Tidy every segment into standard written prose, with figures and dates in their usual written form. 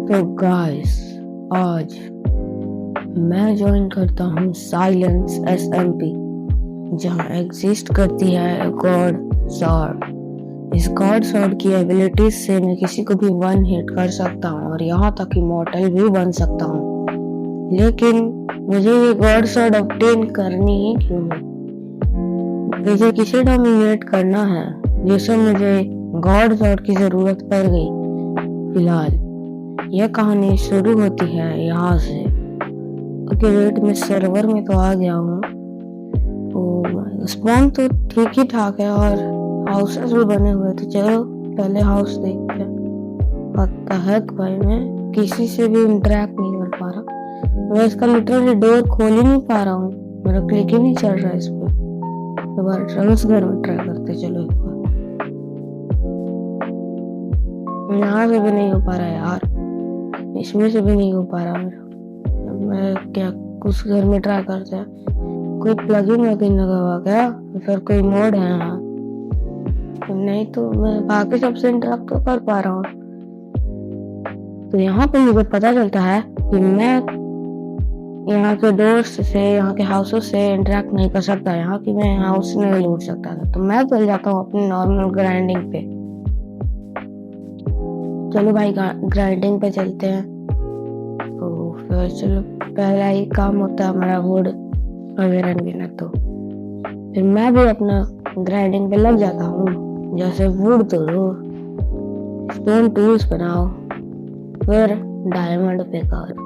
तो गाइस, आज मैं ज्वाइन करता हूँ साइलेंस SMP, जहाँ एग्जिस्ट करती है गॉड सॉर्ड। इस गॉड सॉर्ड की एबिलिटीज से मैं किसी को भी वन हिट कर सकता हूँ और यहाँ तक इमॉर्टल भी बन सकता हूँ। लेकिन मुझे ये गॉड सॉर्ड ऑब्टेन करनी ही क्यों है? मुझे किसे डोमिनेट करना है जिससे मुझे गॉड सॉर्ड की जरूरत पड़ गई। फिलहाल यह कहानी शुरू होती है यहाँ से। ओके वेट, मैं सर्वर में तो आ गया हूँ। स्पॉन तो ठीक ही ठाक है और हाउसेस भी बने हुए थे। चलो पहले हाउस देखते हैं। पता है भाई, मैं किसी से भी इंटरेक्ट नहीं कर पा रहा। मैं इसका लिटरली डोर खोल ही नहीं पा रहा हूँ, मेरा क्लिक ही नहीं चल रहा है इस पर। दोबारा ट्रम्स घर में ट्राई करते। चलो एक बार। यहाँ से भी नहीं हो पा रहा है यार, इसमें से भी नहीं हो पा रहा मेरा। मैं क्या कुछ घर में ट्राई करते हैं। कोई प्लगइन वगैरह लगा हुआ क्या, फिर कोई मोड है यहाँ? नहीं तो मैं बाकी सबसे इंटरेक्ट तो कर पा रहा हूँ। तो यहाँ पे मुझे पता चलता है कि मैं यहाँ के डोर्स से, यहाँ के हाउसेस से इंटरेक्ट नहीं कर सकता। यहाँ की मैं हाउस नहीं लूट सकता था, तो मैं चल जाता हूँ अपनी नॉर्मल ग्राइंडिंग पे। चलो भाई ग्राइंडिंग पे चलते हैं। तो फिर चलो, पहला ही काम होता है हमारा वुड वगैरह लेना। तो फिर मैं भी अपना ग्राइंडिंग पे लग जाता हूँ। जैसे वुड तोड़ो, स्टोन टूल्स बनाओ, फिर डायमंड पे करो।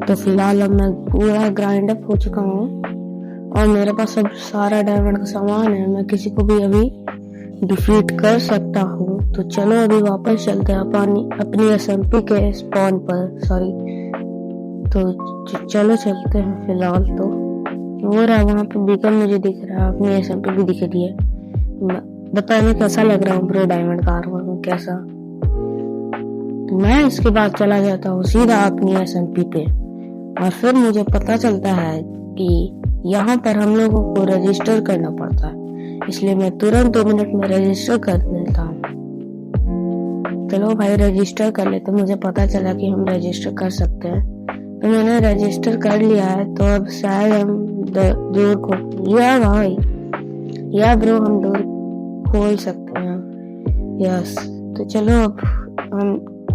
तो फिलहाल अब मैं पूरा ग्राइंड अप हो चुका हूँ और मेरे पास अब सारा डायमंड का सामान है। मैं किसी को भी अभी डिफीट कर सकता हूँ। तो चलो अभी वापस चलते हैं अपनी SMP के स्पॉन पर। सॉरी, तो चलो चलते हैं। फिलहाल तो हो रहा है, वहाँ पे बीकन मुझे दिख रहा है, अपनी SMP भी दिख रही है। बताने कैसा लग रहा हूँ ब्रो डायमंड का आर्मर कैसा। तो मैं इसके बाद चला जाता हूँ सीधा अपनी SMP पे और फिर मुझे पता चलता है कि यहाँ पर हम लोगों को रजिस्टर करना पड़ता है, इसलिए मैं तुरंत 2 मिनट में रजिस्टर कर देता हूँ। चलो भाई रजिस्टर कर लेते। मुझे पता चला कि हम रजिस्टर कर सकते हैं, तो मैंने रजिस्टर कर लिया है। तो अब शायद हम डोर को या भाई या ब्रो हम डोर खोल सकते हैं। यस, तो चलो अब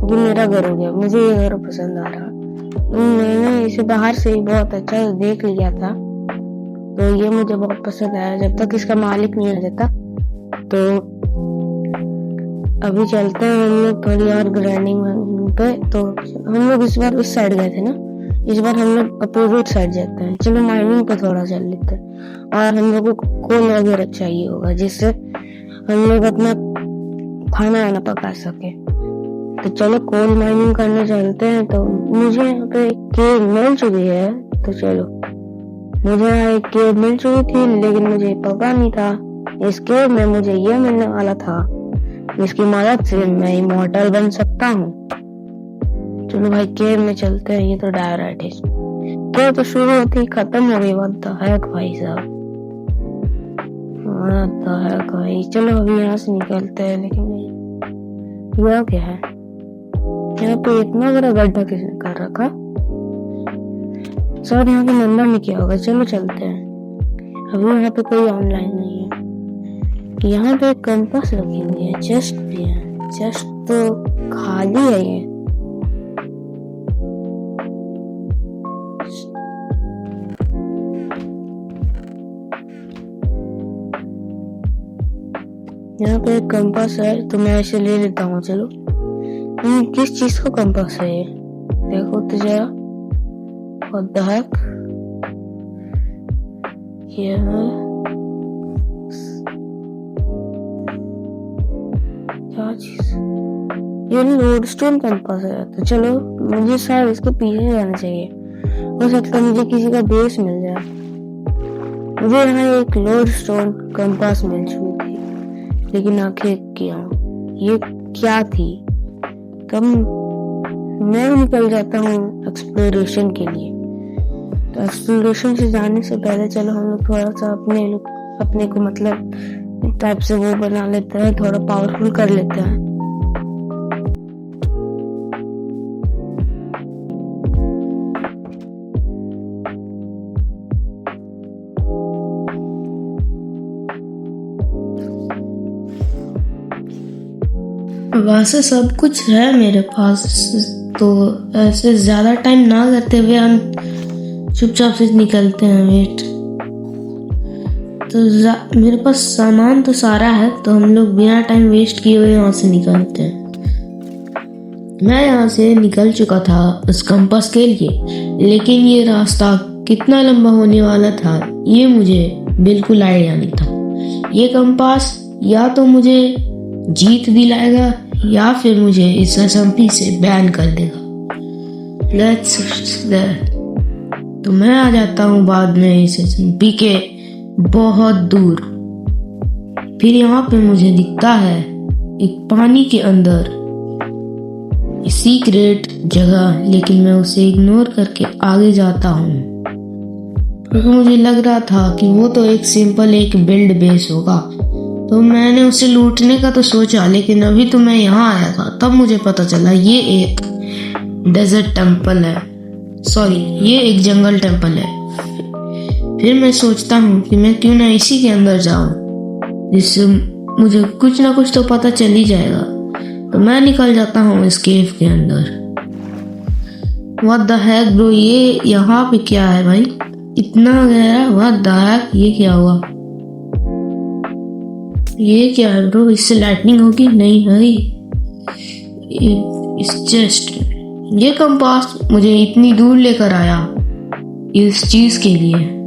ये मेरा घर हो गया। मुझे ये घर पसंद आ रहा। मैंने इसे बाहर से ही बहुत अच्छा देख लिया था, तो ये मुझे बहुत पसंद आया। जब तक इसका मालिक नहीं आ जाता। तो अभी चलते हैं हम लोग थोड़ी और ग्राइंडिंग पे। तो हम लोग इस बार उस साइड गए थे ना, इस बार हम लोग अपोजिट साइड जाते हैं। चलो माइनिंग पे थोड़ा चल लेते हैं। और हम लोगों को कोल वगैरह चाहिए होगा जिससे हम लोग अपना खाना वाना पका सके। तो चलो कोल माइनिंग करने चलते हैं। तो मुझे यहाँ पे एक केव मिल चुकी है। तो चलो, मुझे यहाँ एक केव मिल चुकी थी, लेकिन मुझे पता नहीं था इस केव में मुझे ये मिलने वाला था जिसकी मदद से मैं इमॉर्टल बन सकता हूँ। चलो भाई केव में चलते हैं। ये तो डायराइटिस केव तो शुरू होती ही खत्म हो गई। व्हाट द हेक भाई साहब, व्हाट द हेक भाई। चलो अभी यहाँ से निकलते हैं। लेकिन यह क्या है? यहाँ पे इतना बड़ा गड्ढा किसने कर रखा? सर यहाँ के नंबर में क्या होगा। चलो चलते हैं। अभी यहाँ पे कोई ऑनलाइन नहीं है। यहाँ पे एक कंपास लगी हुई है, चेस्ट भी है। चेस्ट तो खाली है ये। यहाँ पे एक कंपास है, तो मैं इसे ले लेता हूँ। चलो, किस चीज का कंपास है ये? देखो तो जरा। What the heck? ये है क्या चीज? ये लोडस्टोन कंपास है। तो चलो, मुझे शायद इसके पीछे जाना चाहिए। हो सकता है मुझे किसी का बेस मिल जाए। मुझे यहाँ एक लोडस्टोन कंपास मिल चुकी थी, लेकिन आखिर क्या ये क्या थी। तब मैं निकल जाता हूँ एक्सप्लोरेशन के लिए। तो एक्सप्लोरेशन से जाने से पहले चलो हम लोग थोड़ा सा अपने को मतलब टाइप से वो बना लेते हैं, थोड़ा पावरफुल कर लेते हैं। वैसे सब कुछ है मेरे पास, तो ऐसे ज़्यादा टाइम ना करते हुए हम चुपचाप से निकलते हैं। वेट, तो मेरे पास सामान तो सारा है, तो हम लोग बिना टाइम वेस्ट किए हुए यहाँ से निकलते हैं। मैं यहाँ से निकल चुका था उस कंपास के लिए, लेकिन ये रास्ता कितना लंबा होने वाला था ये मुझे बिल्कुल आइडिया नहीं था। ये कंपास या तो मुझे जीत दिलाएगा या फिर मुझे इस SMP से बैन कर देगा। तो मैं आ जाता हूँ बाद में इस SMP के बहुत दूर। फिर यहाँ पे मुझे दिखता है एक पानी के अंदर सीक्रेट जगह, लेकिन मैं उसे इग्नोर करके आगे जाता हूँ क्योंकि मुझे लग रहा था कि वो तो एक सिंपल एक बिल्ड बेस होगा। तो मैंने उसे लूटने का तो सोचा, लेकिन अभी तो मैं यहाँ आया था तब मुझे पता चला ये एक डेजर्ट टेम्पल है, सॉरी ये एक जंगल टेम्पल है। फिर मैं सोचता हूँ कि मैं क्यों ना इसी के अंदर जाऊँ, जिससे मुझे कुछ ना कुछ तो पता चल ही जाएगा। तो मैं निकल जाता हूँ इस केव के अंदर। व्हाट द हेक ब्रो, ये यहाँ पे क्या है भाई, इतना गहरा, व्हाट द हेक, ये क्या हुआ, ये क्या है ब्रो, इससे लाइटनिंग होगी? नहीं भाई, इस चेस्ट, ये कंपास मुझे इतनी दूर लेकर आया इस चीज के लिए।